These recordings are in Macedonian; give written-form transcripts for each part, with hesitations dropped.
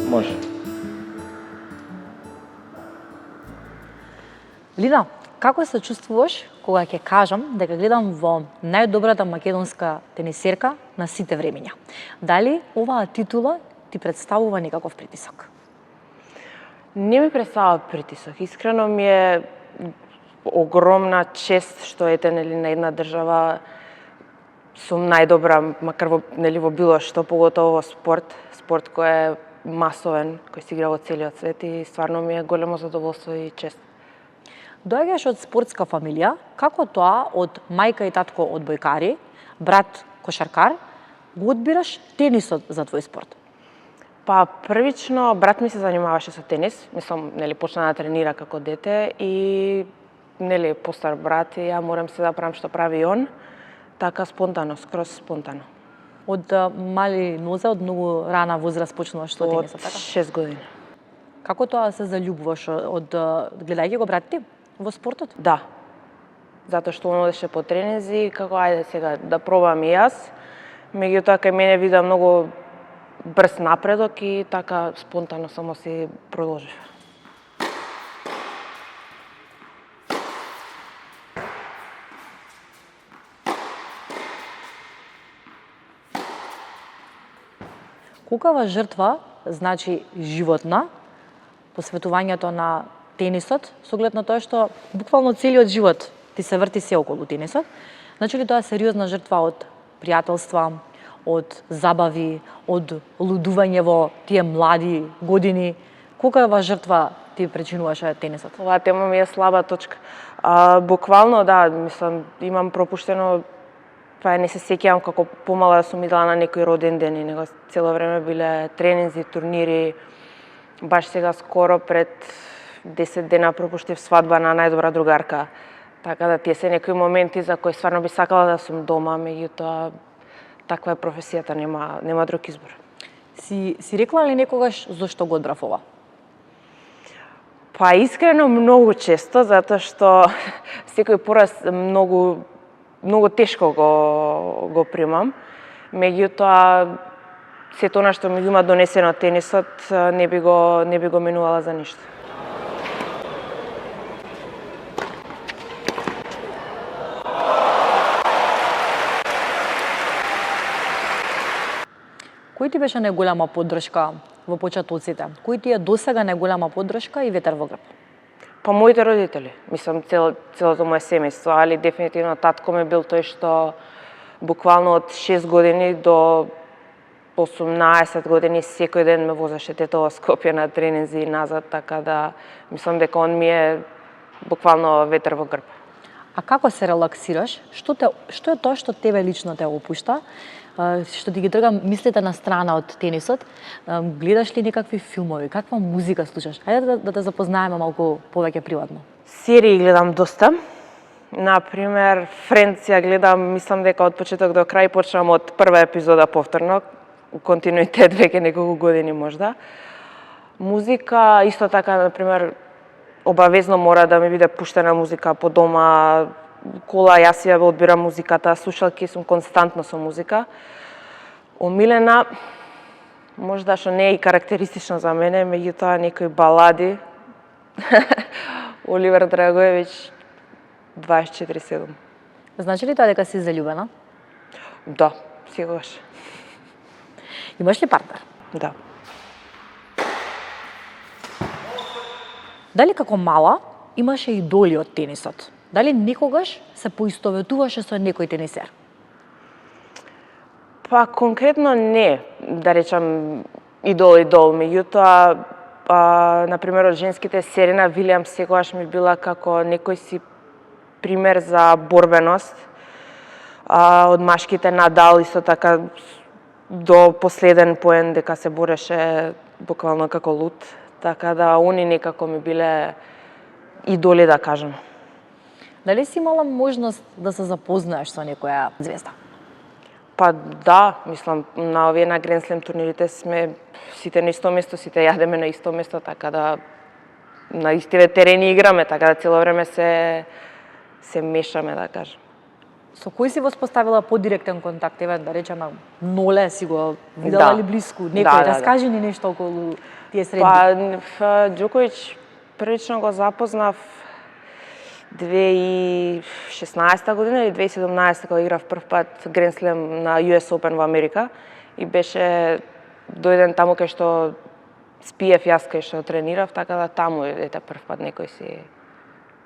Може. Лина, како се чувствуваш кога ќе кажам дека гледам во најдобрата македонска тенисерка на сите времиња? Дали оваа титула ти представува некаков притисок? Не ми представува притисок. Искрено ми е огромна чест што ете на една држава сум најдобра, макар во било што, поготово во спорт кој е масовен, кој се игра во целиот свет и стварно ми е големо задоволство и чест. Доаѓаш од спортска фамилија, како тоа од мајка и татко одбојкари, брат кошаркар, го одбираш тенисот за твој спорт? Па првично брат ми се занимаваше со тенис, мислам, почна да тренира како дете и постар брат и ја морам се да правам што прави и он, така спонтано, скроз спонтано. Од мали нозе, од многу рана возраст почнуваш со тенисот, така? Од 6 години. Како тоа се заљубуваш од гледајќи го брат ти во спортот? Да. Затоа што он одеше по тренинзи, како ајде сега да пробам и јас. Меѓутоа кај мене вида многу брз напредок и така спонтано само си продолжив. Колкава жртва значи животна посветувањето на тенисот, со оглед на тоа што буквално целиот живот ти се врти се околу тенисот? Значи ли тоа сериозна жртва од пријателства, од забави, од лудување во тие млади години? Колкава жртва ти причинуваше тенисот? Оваа тема ми е слаба точка. Буквално да, мислам, имам пропуштено, па не се сеќавам како помала сум идела на некој роден ден и него цело време биле тренинзи, турнири. Баш сега скоро пред 10 дена пропуштив свадба на најдобра другарка. Така да тие се некои моменти за кои стварно би сакала да сум дома, меѓутоа таква е професијата, нема друг избор. Си рекла ли некогаш зошто го одбрав ова? Па искрено многу често, затоа што секој пораз многу тешко го примам. Меѓутоа сето она што ми има донесено тенисот не би го менувала за ништо. Кој ти беше најголема поддршка во почетоците? Кој ти е досега најголема поддршка и ветер во грб? Па моите родители, мислам целото моје семејство, али дефинитивно татко ми бил тој што буквално од 6 години до 18 години секој ден ме возеше тето во Скопје на тренинзи и назад, така да мислам дека он ми е буквално ветер во грб. А како се релаксираш? Што е тоа што тебе лично те опушта? Што ти ги трга мислите на страна од тенисот? Гледаш ли некакви филмови? Каква музика слушаш? Хајде да те запознаеме малку повеќе приватно. Серии гледам доста. Например, Friends ја гледам, мислам дека од почеток до крај, почнам од прва епизода повторно, континуитет веќе неколку години можда. Музика, исто така, например, обавезно мора да ми биде пуштена музика по дома, кола, јас ја одбирам музиката, слушалки сум константно со музика. Омилена, можда што не е и карактеристично за мене, меѓутоа некои балади. Оливер Драгоевич, 24/7. Значи ли тоа дека си заљубена? Да, секогаш. Имаш ли партнер? Да. Дали како мала имаше идоли од тенисот? Дали некогаш се поистоветуваше со некој тенисер? Па конкретно не, да речам идол, меѓутоа например од женските Серена Вилијамс секогаш ми била како некој си пример за борбеност. Од машките Надал исто така до последен поен дека се бореше буквално како луд, така да они некако ми биле идоли, да кажам. Дали си имала можност да се запознаеш со некоја звезда? Па да, мислам, на овие на Grand Slam турнирите сме сите на исто место, сите јадеме на исто место, така да на истиве терени играме, така да цело време се мешаме, да кажам. Со кој си воспоставила подиректен контакт? Еве да речеме Ноле си го видела ли блиску? Некој раскажи ни нешто околу тие средби. Па Џоковиќ прилично го запознав 2016 година или 2017 кога играв прв пат Grand Slam на US Open во Америка и беше дојден таму кај што спиев јас кај што тренирав, така да таму ете прв пат некој си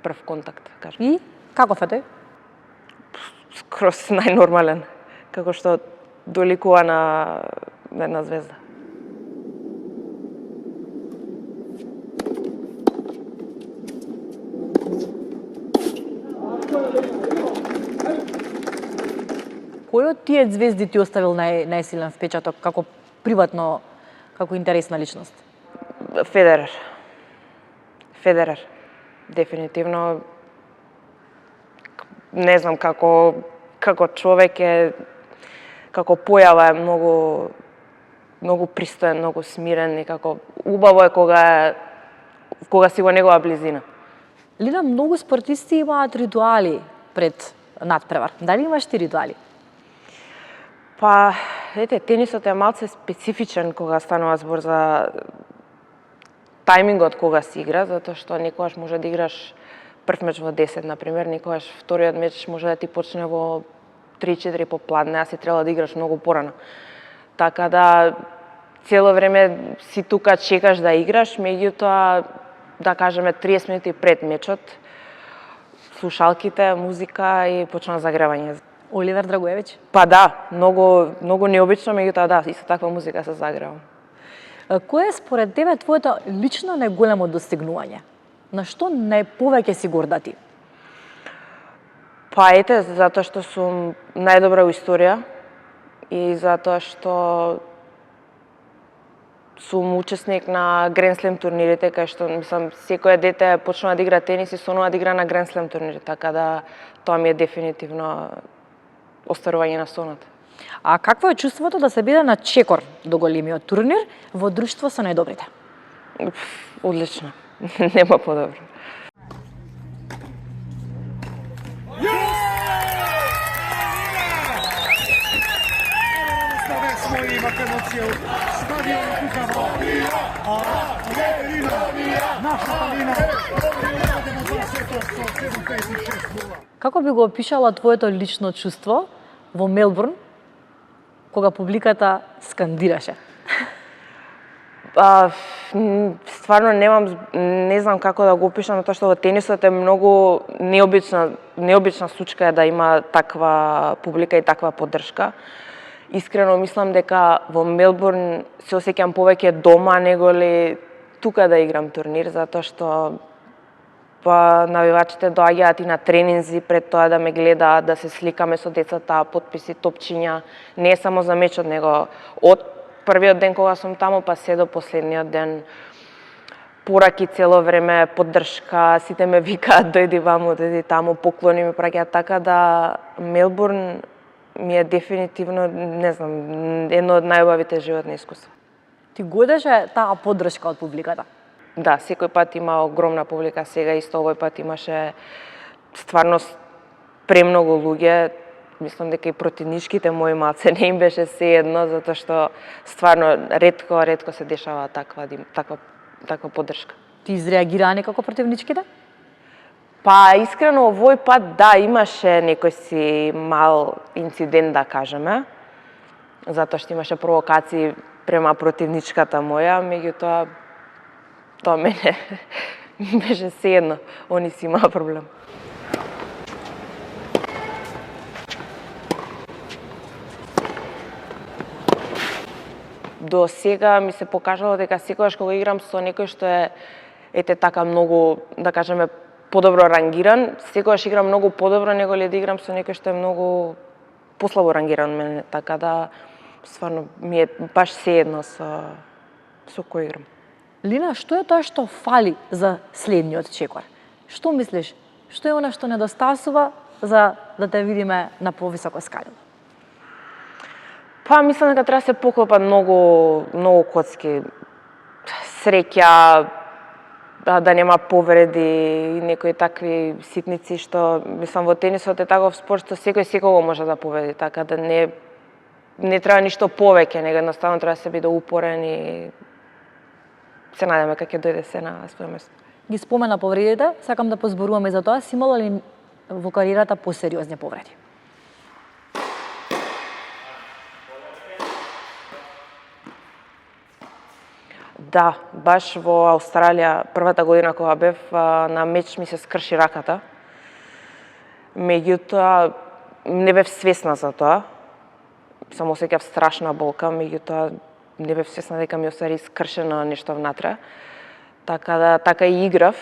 прв контакт, кажам. И каков е тој? Скроз најнормален, како што доликува на една звезда. Кој од тие звезди ти оставил најсилен впечаток како приватно, како интересна личност? Федерер. Дефинитивно не знам како човек е, како појава е многу пристоен, многу смирен и како убаво е кога си во негова близина. Лина, многу спортисти имаат ритуали пред надпревар. Дали имаш ти ритуали? Па, тенисот е малце специфичен кога станува збор за тајмингот кога се игра, затоа што некогаш може да играш прв меч во 10, например, некогаш вториот меч може да ти почне во 3-4 попладне, а си требало да играш многу порано. Така да цело време си тука чекаш да играш, меѓутоа да кажеме 30 минути пред мечот, слушалките, музика и почна загревање. Оливер Драгоевич? Па да, многу необично, меѓутоа да, исто таква музика се загревам. Кој е според тебе твоето лично најголемо достигнување? На што најповеќе си горда ти? Па затоа што сум најдобра во историја и затоа што сум учесник на Grand Slam турнирите, кај што, мислам, секој дете почнува да игра тенис и сонува да игра на Grand Slam турнири, така да тоа ми е дефинитивно остварување на сонот. А какво е чувството да се биде на чекор до големиот турнир во друштво со најдобрите? Одлично. Нема подобро. Како би го опишала твоето лично чувство во Мелбурн кога публиката скандираше? Стварно не знам како да го опишам, тоа што во тенисот е многу необична случка да има таква публика и таква поддршка. Искрено мислам дека во Мелбурн се осеќам повеќе дома него ли тука да играм турнир, затоа што навивачите доаѓаат и на тренинзи пред тоа да ме гледаат, да се сликаме со децата, потписи, топчиња, не е само за мечот, него од првиот ден кога сум таму, па се до последниот ден, пораки цело време, поддршка, сите ме викаат дојди ваму, дојди таму, поклони ми праќаат, така да Мелбурн ми е дефинитивно, не знам, едно од најубавите животни искуства. Ти годеше таа поддршка од публиката? Да, секој пат има огромна публика, сега исто овој пат имаше стварно премногу луѓе. Мислам дека и противничките мои малце не им беше сеедно, затоа што стварно ретко се дешава таква поддршка. Ти изреагира некако противничките? Па искрено овој пат да, имаше некој си мал инцидент да кажеме, затоа што имаше провокации према противничката моја, меѓутоа тоа мене беше сеедно, они си имаа проблем. До сега ми се покажало дека секогаш кога играм со некој што е така многу, да кажеме, подобро рангиран, секогаш играм многу подобро него ли да играм со некој што е многу послабо рангиран мене, така да стварно ми е баш сеедно со кој играм. Лина, што е тоа што фали за следниот чекор? Што мислиш? Што е она што недостасува за да те видиме на повисоко скалило? Па мислам дека треба да се поклопат многу коцки. Среќа, да нема повреди и некои такви ситници што мислам во тенисот е таков спорт што секој секого може да победи, така да не треба ништо повеќе, него едноставно треба да се биде упорен и се надеваме како ќе дојде се на своје место. Ги спомена повредите, сакам да позборуваме за тоа. Си имала ли во кариерата посериозни повреди? Да, баш во Австралија првата година кога бев на меч ми се скрши раката. Меѓутоа не бев свесна за тоа. Само осеќав страшна болка, меѓутоа не бев свесна дека ми остави скршено нешто внатре. Така и играв.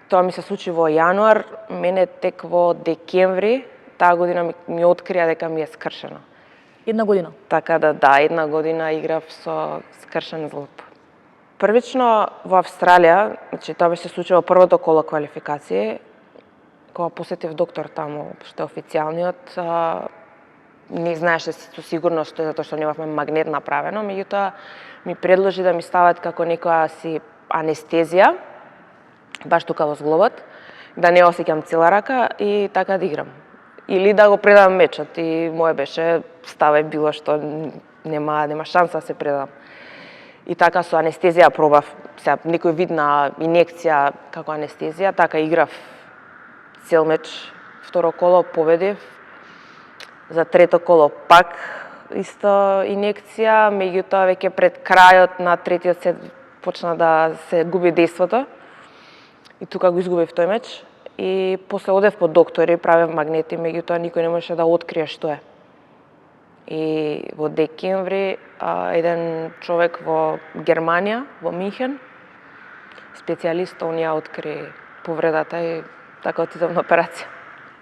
Тоа ми се случи во јануар, мене тек во декември таа година ми открија дека ми е скршено. Една година? Така да, една година играв со скршен злоб. Првично во Австралија, значи тоа беше случило првото коло квалификации, кога посетив доктор таму, што е официјалниот, не знаеше со сигурност што е затоа што немавме магнет направено, меѓутоа ми предложи да ми стават како некоја си анестезија, баш тука во зглобот, да не осеќам цела рака и така да играм. Или да го предам мечот и моје беше ставај било што, нема шанса да се предам. И така со анестезија пробав, сега некој вид на инекција како анестезија, така играв цел меч, второ коло победив, за трето коло пак исто инекција, меѓутоа веќе пред крајот на третиот сет почна да се губи дејството и тука го изгубив тој меч. И после одев по доктори, правев магнети, меѓутоа никој не можеше да открие што е. И во декември еден човек во Германија, во Минхен, специјалист, он ја откри повредата и така отидов на операција.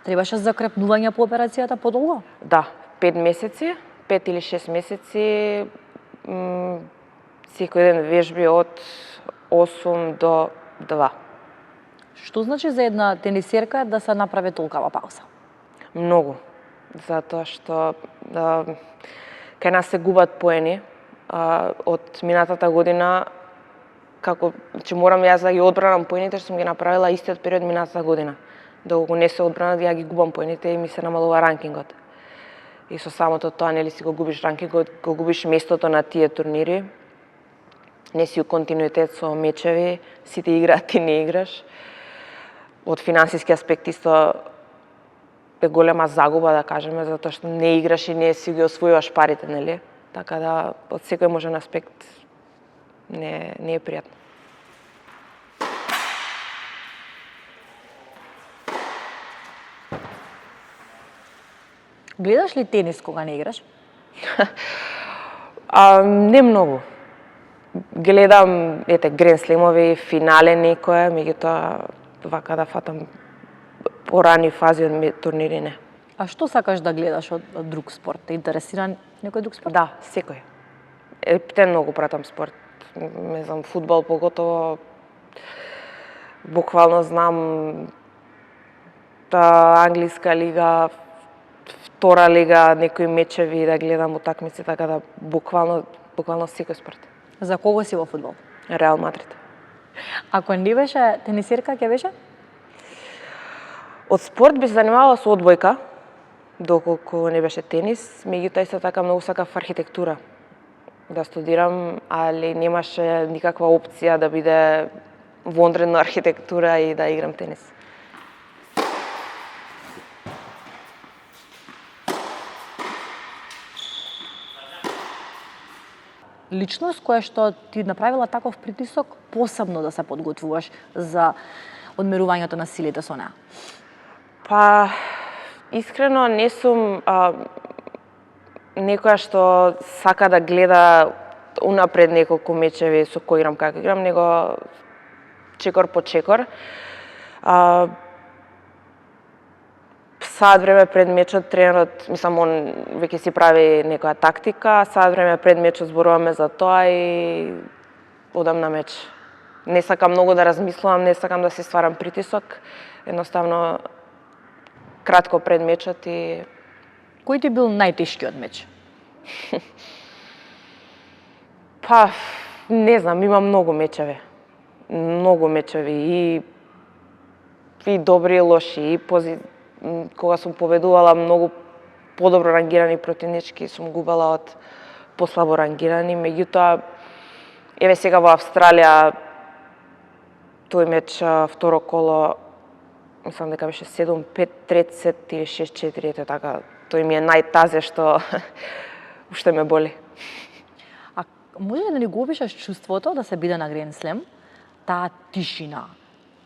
Требаше закрепнување по операцијата подолго? Да, 5 месеци, 5 или 6 месеци, секој ден вежби од 8 до 2. Што значи за една тенисерка да се направи толкава пауза? Многу, затоа што кај нас се губат поени. Од минатата година, како че морам јас да ги одбранам поените што сум ги направила истиот период минатата година. Доколку не се одбранат, ја ги губам поените и ми се намалува ранкингот. И со самото тоа, нели си го губиш ранкингот, го губиш местото на тие турнири, не си у континуитет со мечеви, сите играат, ти не играш. Од финансиски аспект исто е голема загуба, да кажеме, затоа што не играш и не си ги освојуваш парите, нели? Така да, од секој можен аспект не е пријатно. Гледаш ли тенис кога не играш? Не многу. Гледам, Грен Слемови, финале некое, меѓутоа вака да фатам порани фази од турнири не. А што сакаш да гледаш од друг спорт? Те интересира некој друг спорт? Да, секој. Ептен многу пратам спорт. Не знам, фудбал поготово. Буквално знам англиска лига, втора лига, некои мечеви да гледам утакмици, така да буквално секој спорт. За кого си во фудбал? Реал Мадрид. Ако не беше тенисерка, ќе беше? Од спорт би се занимавала со одбојка, доколку не беше тенис, меѓутоа исто така многу сакав архитектура да студирам, али немаше никаква опција да биде вонредна архитектура и да играм тенис. Личност која што ти направила таков притисок посебно да се подготвуваш за одмерувањето на силите со неа? Па, искрено не сум некоја што сака да гледа унапред неколку мечеви со кој играм, како играм, него чекор по чекор. Саат време пред мечот тренерот, мислам, он веќе си прави некоја тактика, саат време пред мечот зборуваме за тоа и одам на меч. Не сакам многу да размислувам, не сакам да се стварам притисок, едноставно кратко пред мечот и... Кој ти бил најтешкиот меч? Па, Не знам, има многу мечеви. Многу мечеви и добри и лоши, и кога сум победувала многу подобро рангирани противнички, сум губела од послабо рангирани, меѓутоа еве сега во Австралија тој меч второ коло, мислам дека беше 7-5 трет сет или 6-4, ето така, тој ми е најтазе што уште ме боли. А може да ни го опишеш чувството да се биде на Гранд Слем? Таа тишина,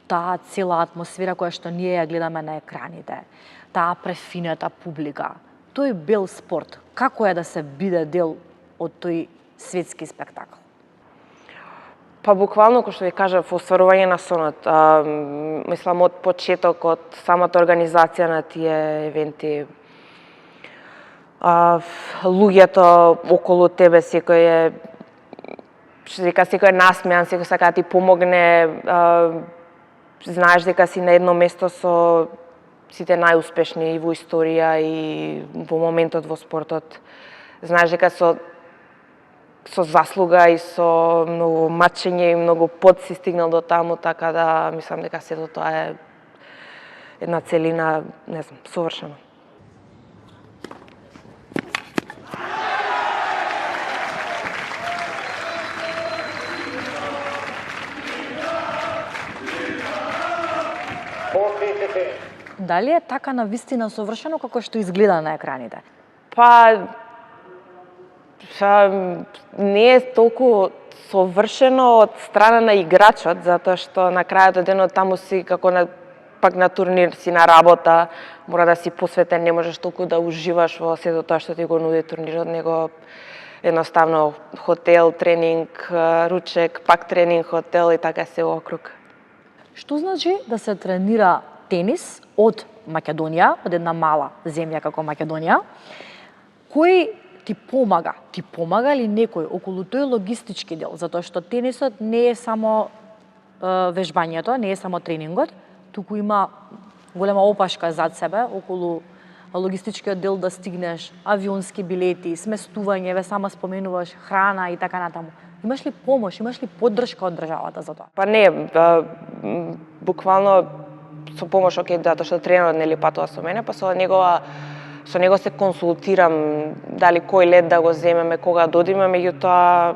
таа цела атмосфера која што ние ја гледаме на екраните, таа префинета публика, тој бел спорт, како е да се биде дел од тој светски спектакл? Па буквално, кој што ви кажав, остварување на сонот. Мислам, од почеток, од самата организација на тие евенти, луѓето околу тебе, секој е, што дека секој е насмеан, секој сака да ти помогне, знаеш дека си на едно место со сите најуспешни и во историја и во моментот во спортот. Знаеш дека со заслуга и со многу мачење и многу пот си стигнал до таму, така да мислам дека сето тоа е една целина, не знам, совршена. Дали е така на вистина совршено како што изгледа на екраните? Па не е толку совршено од страна на играчот, затоа што на крајот од денот таму си како пак на турнир си на работа, мора да си посветен, не можеш толку да уживаш во сето тоа што ти го нуди турнирот, него едноставно хотел, тренинг, ручек, пак тренинг, хотел и така се округ. Што значи да се тренира тенис од Македонија, од една мала земја како Македонија? Кој ти помага? Ти помага ли некој околу тој логистички дел? Затоа што тенисот не е само вежбањето, не е само тренингот, туку има голема опашка зад себе околу логистичкиот дел да стигнеш, авионски билети, сместување, ве сама споменуваш, храна и така натаму. Имаш ли помош, имаш ли поддршка од државата за тоа? Па не, буквално со помош, затоа што тренерот нели патува со мене, па со него се консултирам дали кој лет да го земеме, кога да одиме, меѓутоа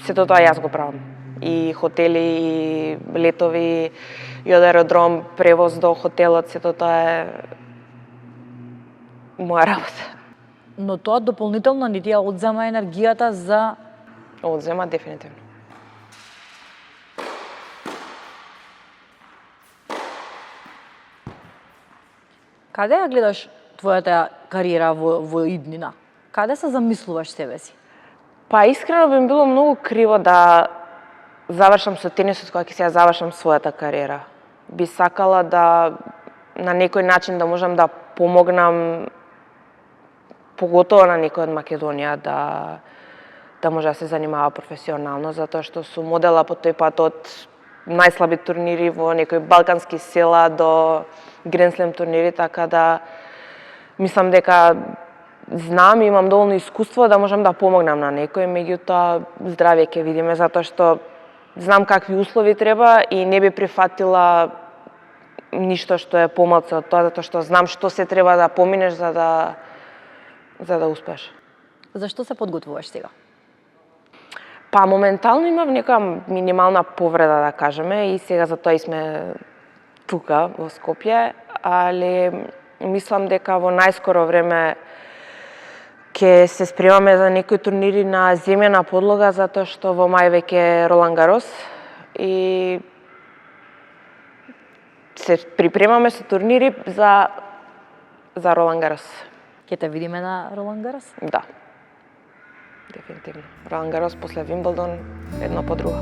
сето тоа јас го правам. И хотели, и летови, и од аеродром, превоз до хотелот, сето тоа е моја работа. Но тоа дополнително ни ти ја одзема енергијата за... Одзема дефинитивно. Каде ја гледаш твојата кариера во иднина? Каде се замислуваш себе си? Па искрено би било многу криво да завршам со тенисот кога ќе се ја завршам својата кариера. Би сакала да на некој начин да можам да помогнам, поготово на некој од Македонија, да може да се занимава професионално, затоа што сум модела по тој пат од најслаби турнири во некои балкански села до Гранд Слем турнири, така да мислам дека знам, имам доволно искуство да можам да помогнам на некој, меѓутоа здравје ќе видиме, затоа што знам какви услови треба и не би прифатила ништо што е помалку од тоа, затоа што знам што се треба да поминеш за да успееш. Зашто се подготвуваш сега? Па моментално имам нека минимална повреда, да кажеме, и сега за тоа и сме тука во Скопје, али мислам дека во најскоро време ќе се спремаме за некои турнири на земјана подлога, затоа што во мај веќе Ролан Гарос и се припремаме со турнири за Ролан Гарос. Ќе те видиме на Ролан Гарос? Да. Дефинитивно. Ролан Гарос после Вимблдон, едно по друго.